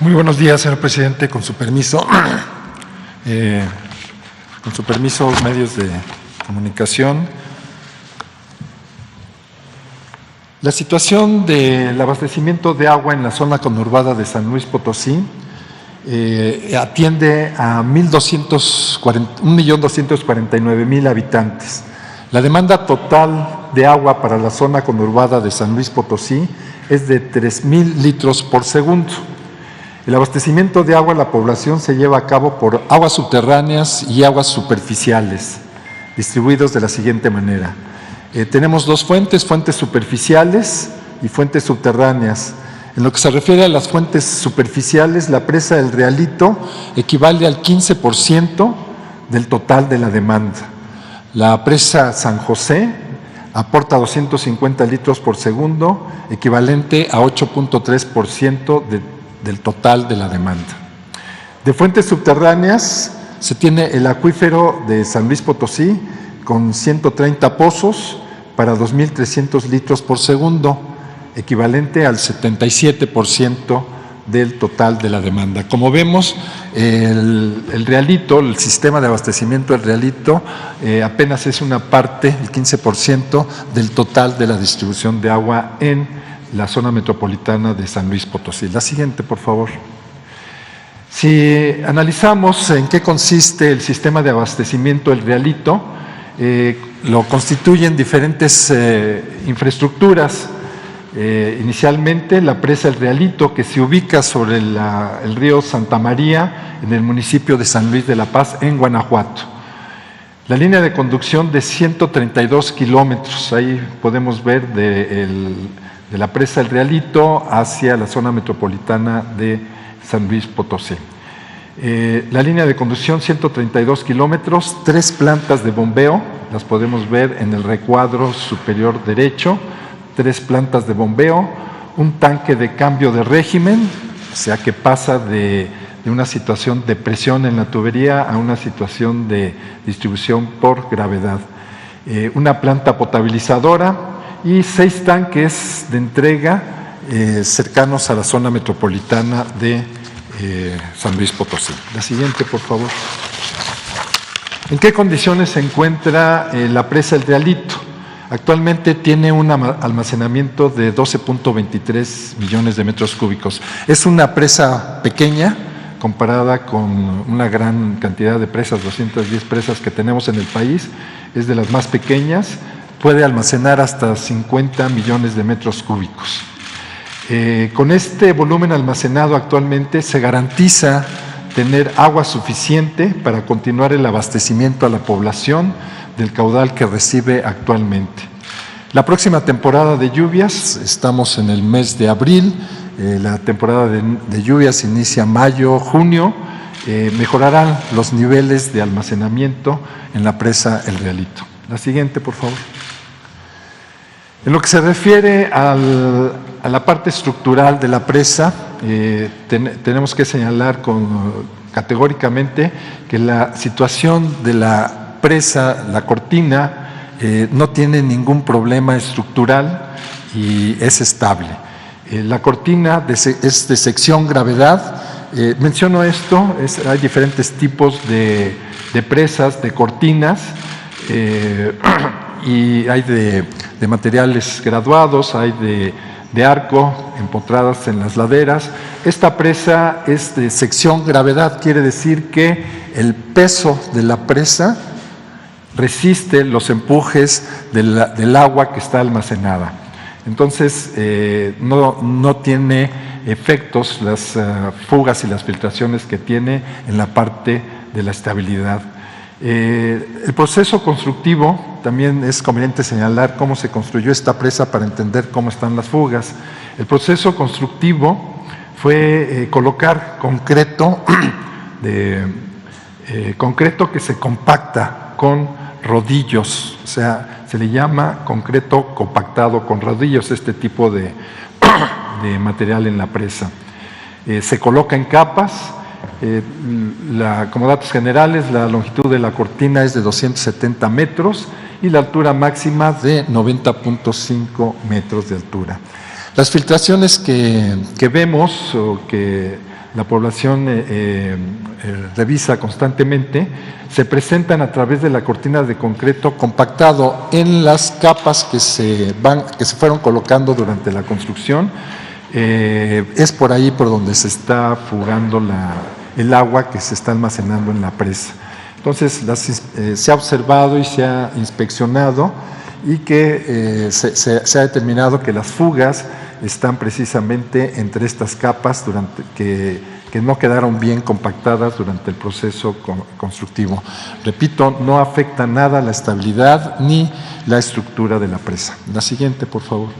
Muy buenos días, señor presidente. Con su permiso, medios de comunicación. La situación del abastecimiento de agua en la zona conurbada de San Luis Potosí atiende a 1.249.000 habitantes. La demanda total de agua para la zona conurbada de San Luis Potosí es de 3.000 litros por segundo. El abastecimiento de agua a la población se lleva a cabo por aguas subterráneas y aguas superficiales, distribuidos de la siguiente manera. Tenemos dos fuentes superficiales y fuentes subterráneas. En lo que se refiere a las fuentes superficiales, la presa del Realito equivale al 15% del total de la demanda. La presa San José aporta 250 litros por segundo, equivalente a 8.3% del total de la demanda. De fuentes subterráneas se tiene el acuífero de San Luis Potosí con 130 pozos para 2.300 litros por segundo, equivalente al 77% del total de la demanda. Como vemos, el Realito, el sistema de abastecimiento del Realito, apenas es una parte, el 15% del total de la distribución de agua en la zona metropolitana de San Luis Potosí. La siguiente, por favor. Si analizamos en qué consiste el sistema de abastecimiento del Realito, lo constituyen diferentes infraestructuras. Inicialmente, la presa El Realito, que se ubica sobre el río Santa María, en el municipio de San Luis de la Paz, en Guanajuato. La línea de conducción de 132 kilómetros, ahí podemos ver de la presa El Realito hacia la zona metropolitana de San Luis Potosí. La línea de conducción 132 kilómetros, 3 plantas de bombeo, las podemos ver en el recuadro superior derecho, 3 plantas de bombeo, un tanque de cambio de régimen, o sea que pasa de una situación de presión en la tubería a una situación de distribución por gravedad, una planta potabilizadora y 6 tanques de entrega cercanos a la zona metropolitana de San Luis Potosí. La siguiente, por favor. ¿En qué condiciones se encuentra la presa El Realito? Actualmente tiene un almacenamiento de 12.23 millones de metros cúbicos. Es una presa pequeña comparada con una gran cantidad de presas, 210 presas que tenemos en el país. Es de las más pequeñas, puede almacenar hasta 50 millones de metros cúbicos. Con este volumen almacenado actualmente se garantiza tener agua suficiente para continuar el abastecimiento a la población del caudal que recibe actualmente. La próxima temporada de lluvias, estamos en el mes de abril, la temporada de lluvias inicia mayo, junio, mejorarán los niveles de almacenamiento en la presa El Realito. La siguiente, por favor. En lo que se refiere a la parte estructural de la presa, tenemos que señalar categóricamente que la situación de la presa, la cortina, no tiene ningún problema estructural y es estable. La cortina es de sección gravedad. Menciono esto, hay diferentes tipos de presas, de cortinas, y hay de materiales graduados, hay de arco empotradas en las laderas. Esta presa es de sección gravedad, quiere decir que el peso de la presa resiste los empujes del agua que está almacenada. Entonces, no tiene efectos las fugas y las filtraciones que tiene en la parte de la estabilidad. El proceso constructivo, también es conveniente señalar cómo se construyó esta presa para entender cómo están las fugas. El proceso constructivo fue colocar concreto que se compacta con rodillos, o sea, se le llama concreto compactado con rodillos, este tipo de material en la presa. Se coloca en capas. Como datos generales, la longitud de la cortina es de 270 metros y la altura máxima de 90.5 metros de altura. Las filtraciones que vemos o que la población revisa constantemente, se presentan a través de la cortina de concreto compactado en las capas que se fueron colocando durante la construcción. Es por ahí por donde se está fugando el agua que se está almacenando en la presa. Entonces, se ha observado y se ha inspeccionado y que se ha determinado que las fugas están precisamente entre estas capas que no quedaron bien compactadas durante el proceso constructivo. Repito, no afecta nada la estabilidad ni la estructura de la presa. La siguiente, por favor.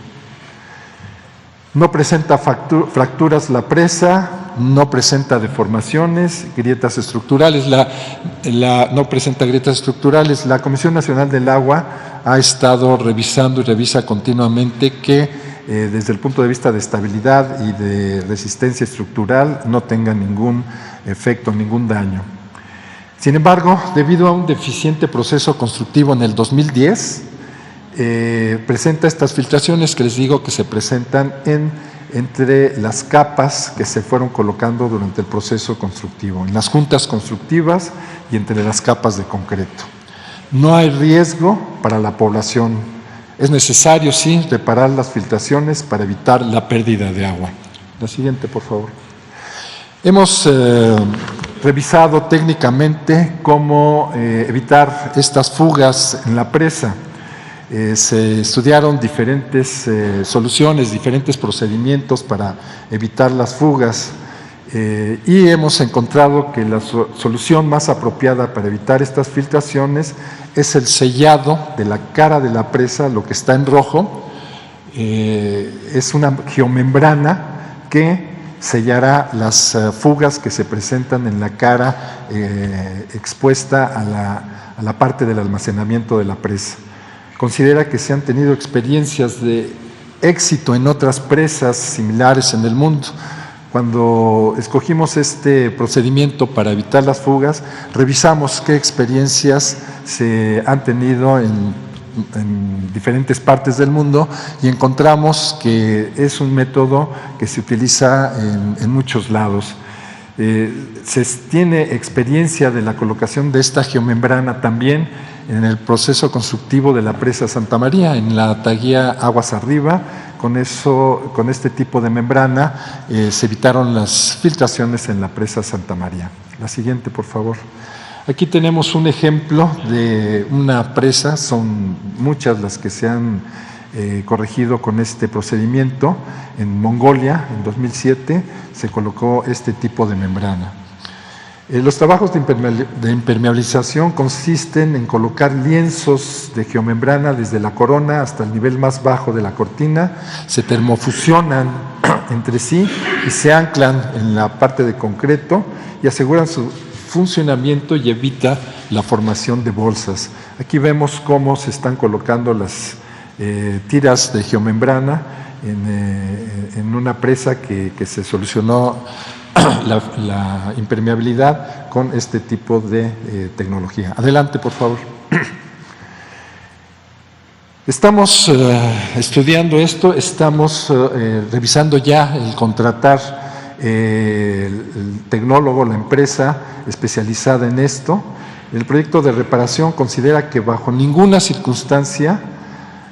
No presenta fracturas la presa, no presenta deformaciones, grietas estructurales, no presenta grietas estructurales. La Comisión Nacional del Agua ha estado revisando y revisa continuamente que desde el punto de vista de estabilidad y de resistencia estructural no tenga ningún efecto, ningún daño. Sin embargo, debido a un deficiente proceso constructivo en el 2010, presenta estas filtraciones que les digo que se presentan entre las capas que se fueron colocando durante el proceso constructivo, en las juntas constructivas y entre las capas de concreto. No hay riesgo para la población. Es necesario, sí, reparar las filtraciones para evitar la pérdida de agua. La siguiente, por favor. Hemos revisado técnicamente cómo evitar estas fugas en la presa. Se estudiaron diferentes soluciones, diferentes procedimientos para evitar las fugas y hemos encontrado que la solución más apropiada para evitar estas filtraciones es el sellado de la cara de la presa, lo que está en rojo. Es una geomembrana que sellará las fugas que se presentan en la cara expuesta a la parte del almacenamiento de la presa. Considera que se han tenido experiencias de éxito en otras presas similares en el mundo. Cuando escogimos este procedimiento para evitar las fugas, revisamos qué experiencias se han tenido en diferentes partes del mundo y encontramos que es un método que se utiliza en muchos lados. Se tiene experiencia de la colocación de esta geomembrana también en el proceso constructivo de la presa Santa María, en la taguía Aguas Arriba. Con este tipo de membrana se evitaron las filtraciones en la presa Santa María. La siguiente, por favor. Aquí tenemos un ejemplo de una presa, son muchas las que se han corregido con este procedimiento. En Mongolia, en 2007, se colocó este tipo de membrana. Los trabajos de impermeabilización consisten en colocar lienzos de geomembrana desde la corona hasta el nivel más bajo de la cortina, se termofusionan entre sí y se anclan en la parte de concreto y aseguran su funcionamiento y evita la formación de bolsas. Aquí vemos cómo se están colocando las tiras de geomembrana en una presa que se solucionó la impermeabilidad con este tipo de tecnología. Adelante, por favor. Estamos estudiando esto, estamos revisando ya el contratar el tecnólogo, la empresa especializada en esto. El proyecto de reparación considera que bajo ninguna circunstancia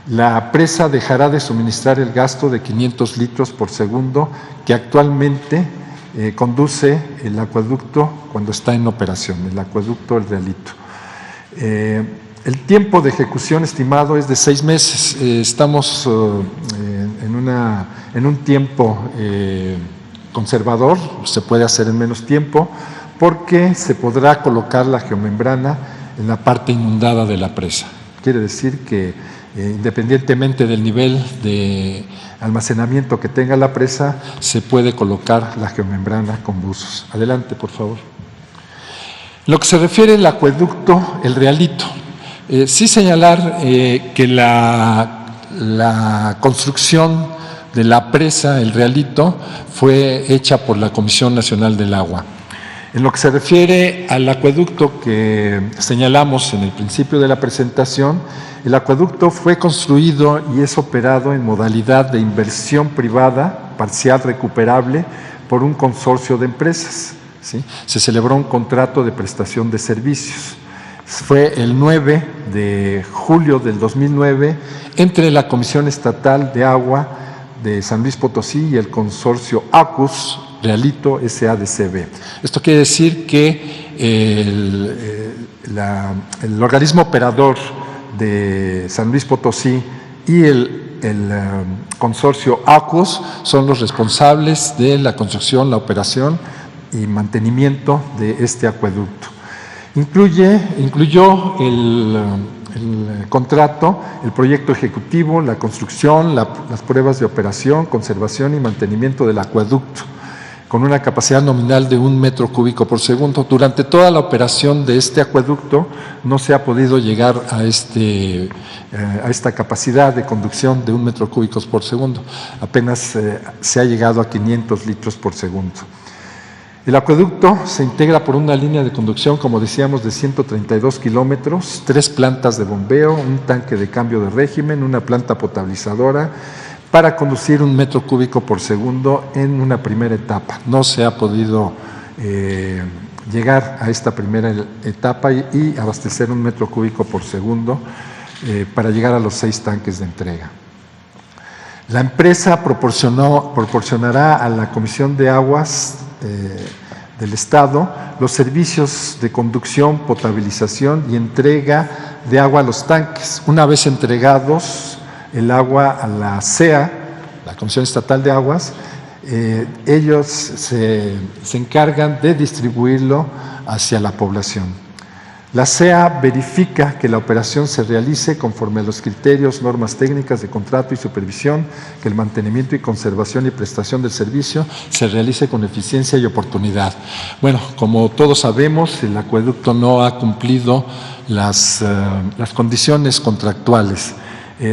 la presa dejará de suministrar el gasto de 500 litros por segundo que actualmente conduce el acueducto cuando está en operación, el acueducto El Realito. El tiempo de ejecución estimado es de 6 meses. Estamos en un tiempo conservador, se puede hacer en menos tiempo, porque se podrá colocar la geomembrana en la parte inundada de la presa. Quiere decir que independientemente del nivel de almacenamiento que tenga la presa, se puede colocar la geomembrana con buzos. Adelante, por favor. Lo que se refiere al acueducto El Realito, sí señalar que la construcción de la presa El Realito fue hecha por la Comisión Nacional del Agua. En lo que se refiere al acueducto que señalamos en el principio de la presentación, el acueducto fue construido y es operado en modalidad de inversión privada parcial recuperable por un consorcio de empresas, ¿sí? Se celebró un contrato de prestación de servicios. Fue el 9 de julio del 2009 entre la Comisión Estatal de Agua de San Luis Potosí y el consorcio ACUS Realito SADCB. Esto quiere decir que el organismo operador de San Luis Potosí y el consorcio ACUS son los responsables de la construcción, la operación y mantenimiento de este acueducto. Incluyó el contrato, el proyecto ejecutivo, la construcción, las pruebas de operación, conservación y mantenimiento del acueducto, con una capacidad nominal de 1 metro cúbico por segundo. Durante toda la operación de este acueducto no se ha podido llegar a esta capacidad de conducción de 1 metro cúbico por segundo. Apenas se ha llegado a 500 litros por segundo. El acueducto se integra por una línea de conducción, como decíamos, de 132 kilómetros, 3 plantas de bombeo, un tanque de cambio de régimen, una planta potabilizadora, para conducir 1 metro cúbico por segundo en una primera etapa. No se ha podido llegar a esta primera etapa y abastecer 1 metro cúbico por segundo para llegar a los 6 tanques de entrega. La empresa proporcionará a la Comisión de Aguas del Estado los servicios de conducción, potabilización y entrega de agua a los tanques. Una vez entregados el agua a la CEA, la Comisión Estatal de Aguas, ellos se encargan de distribuirlo hacia la población. La CEA verifica que la operación se realice conforme a los criterios, normas técnicas de contrato y supervisión, que el mantenimiento y conservación y prestación del servicio se realice con eficiencia y oportunidad. Bueno, como todos sabemos, el acueducto no ha cumplido las condiciones contractuales.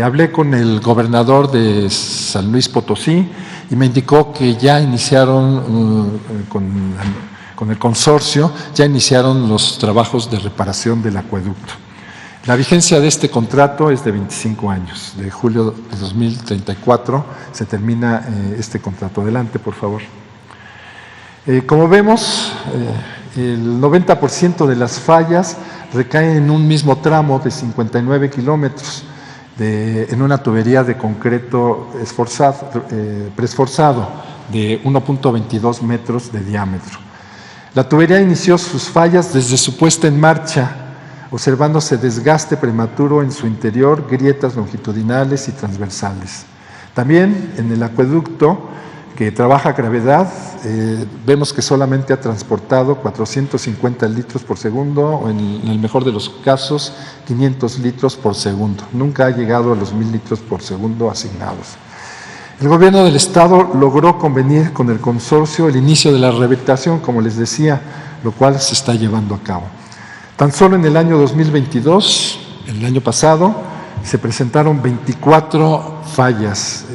Hablé con el gobernador de San Luis Potosí y me indicó que ya iniciaron con el consorcio, ya iniciaron los trabajos de reparación del acueducto. La vigencia de este contrato es de 25 años, de julio de 2034 se termina este contrato. Adelante, por favor. Como vemos, el 90% de las fallas recaen en un mismo tramo de 59 kilómetros, en una tubería de concreto preesforzado de 1.22 metros de diámetro. La tubería inició sus fallas desde su puesta en marcha, observándose desgaste prematuro en su interior, grietas longitudinales y transversales. También en el acueducto, que trabaja a gravedad, vemos que solamente ha transportado 450 litros por segundo, o en el mejor de los casos, 500 litros por segundo. Nunca ha llegado a los 1000 litros por segundo asignados. El gobierno del Estado logró convenir con el consorcio el inicio de la rehabilitación, como les decía, lo cual se está llevando a cabo. Tan solo en el año 2022, el año pasado, se presentaron 24 fallas.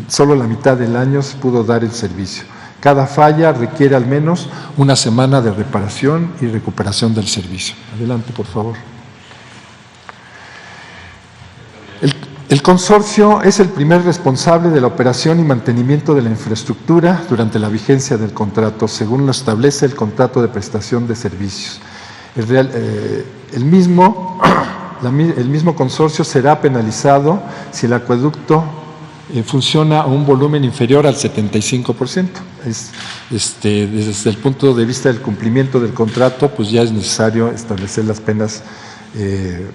Solo la mitad del año se pudo dar el servicio. Cada falla requiere al menos una semana de reparación y recuperación del servicio. Adelante, por favor. El consorcio es el primer responsable de la operación y mantenimiento de la infraestructura durante la vigencia del contrato, según lo establece el contrato de prestación de servicios. El mismo consorcio será penalizado si el acueducto funciona a un volumen inferior al 75%. Desde el punto de vista del cumplimiento del contrato, pues ya es necesario establecer las penas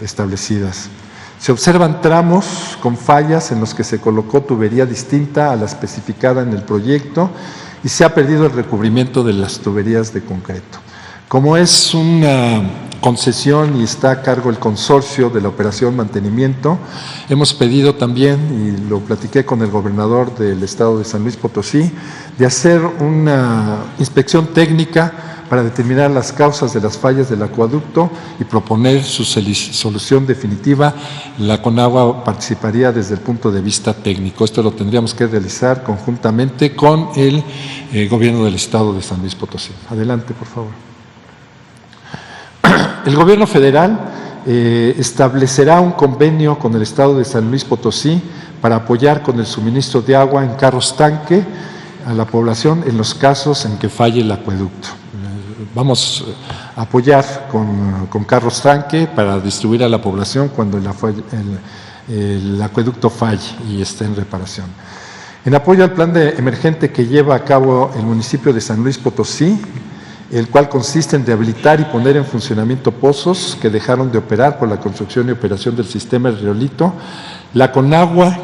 establecidas. Se observan tramos con fallas en los que se colocó tubería distinta a la especificada en el proyecto y se ha perdido el recubrimiento de las tuberías de concreto. Como es una concesión y está a cargo el consorcio de la operación mantenimiento, hemos pedido también, y lo platiqué con el gobernador del estado de San Luis Potosí, de hacer una inspección técnica para determinar las causas de las fallas del acueducto y proponer su solución definitiva. La CONAGUA participaría desde el punto de vista técnico. Esto lo tendríamos que realizar conjuntamente con el gobierno del estado de San Luis Potosí. Adelante, por favor. El gobierno federal establecerá un convenio con el estado de San Luis Potosí para apoyar con el suministro de agua en carros tanque a la población en los casos en que falle el acueducto. Vamos a apoyar con carros tanque para distribuir a la población cuando el acueducto falle y esté en reparación. En apoyo al plan emergente que lleva a cabo el municipio de San Luis Potosí, el cual consiste en rehabilitar y poner en funcionamiento pozos que dejaron de operar por la construcción y operación del sistema El Riolito, la Conagua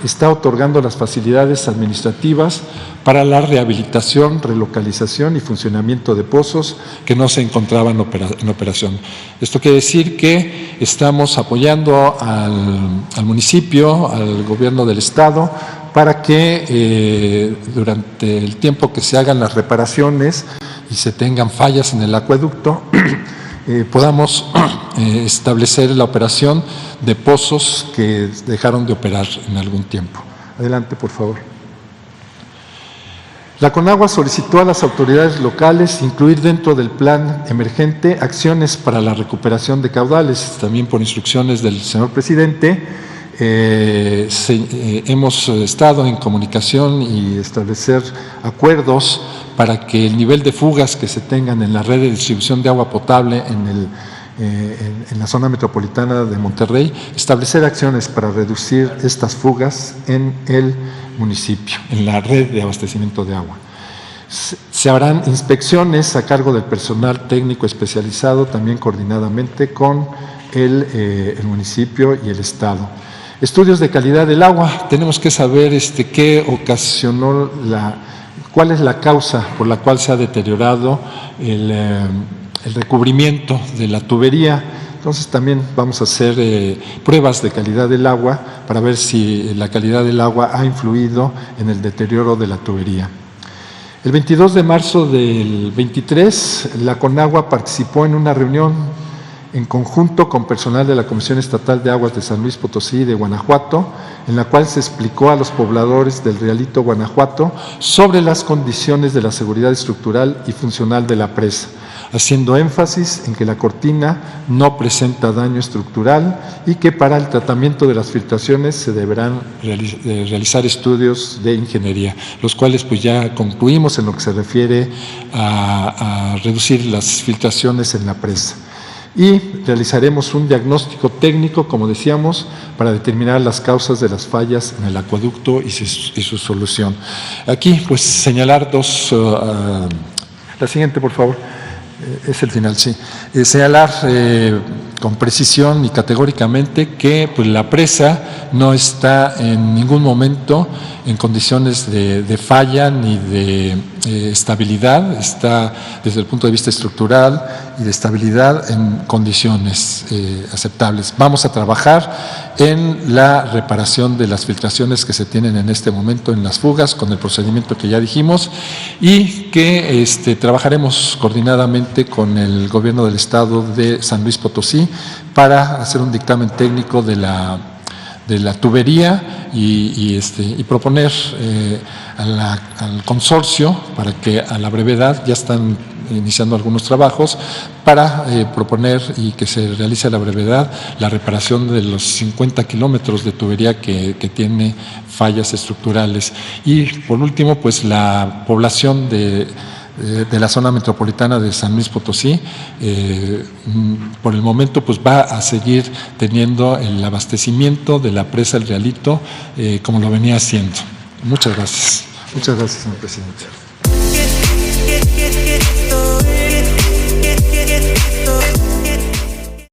está otorgando las facilidades administrativas para la rehabilitación, relocalización y funcionamiento de pozos que no se encontraban en operación. Esto quiere decir que estamos apoyando al municipio, al gobierno del estado, para que durante el tiempo que se hagan las reparaciones y se tengan fallas en el acueducto, podamos establecer la operación de pozos que dejaron de operar en algún tiempo. Adelante, por favor. La Conagua solicitó a las autoridades locales incluir dentro del plan emergente acciones para la recuperación de caudales. También por instrucciones del señor presidente, hemos estado en comunicación y establecer acuerdos para que el nivel de fugas que se tengan en la red de distribución de agua potable en la zona metropolitana de Monterrey, establecer acciones para reducir estas fugas en el municipio, en la red de abastecimiento de agua. Se harán inspecciones a cargo del personal técnico especializado, también coordinadamente con el municipio y el estado. Estudios de calidad del agua. Tenemos que saber qué ocasionó cuál es la causa por la cual se ha deteriorado el recubrimiento de la tubería. Entonces también vamos a hacer pruebas de calidad del agua para ver si la calidad del agua ha influido en el deterioro de la tubería. El 22 de marzo del 23, la Conagua participó en una reunión en conjunto con personal de la Comisión Estatal de Aguas de San Luis Potosí y de Guanajuato, en la cual se explicó a los pobladores del Rialito, Guanajuato, sobre las condiciones de la seguridad estructural y funcional de la presa, haciendo énfasis en que la cortina no presenta daño estructural y que para el tratamiento de las filtraciones se deberán realizar estudios de ingeniería, los cuales pues ya concluimos en lo que se refiere a reducir las filtraciones en la presa. Y realizaremos un diagnóstico técnico, como decíamos, para determinar las causas de las fallas en el acueducto y su solución. Aquí, pues, señalar la siguiente, por favor. Es el final, sí. Señalar con precisión y categóricamente que pues, la presa no está en ningún momento en condiciones de falla ni de estabilidad, está desde el punto de vista estructural y de estabilidad en condiciones aceptables. Vamos a trabajar en la reparación de las filtraciones que se tienen en este momento en las fugas con el procedimiento que ya dijimos y que trabajaremos coordinadamente con el gobierno del estado de San Luis Potosí para hacer un dictamen técnico de la tubería y proponer al consorcio para que a la brevedad, ya están iniciando algunos trabajos, para proponer y que se realice a la brevedad la reparación de los 50 kilómetros de tubería que tiene fallas estructurales. Y por último, pues la población de la zona metropolitana de San Luis Potosí, por el momento pues va a seguir teniendo el abastecimiento de la presa El Rialito como lo venía haciendo. Muchas gracias. Muchas gracias, señor presidente.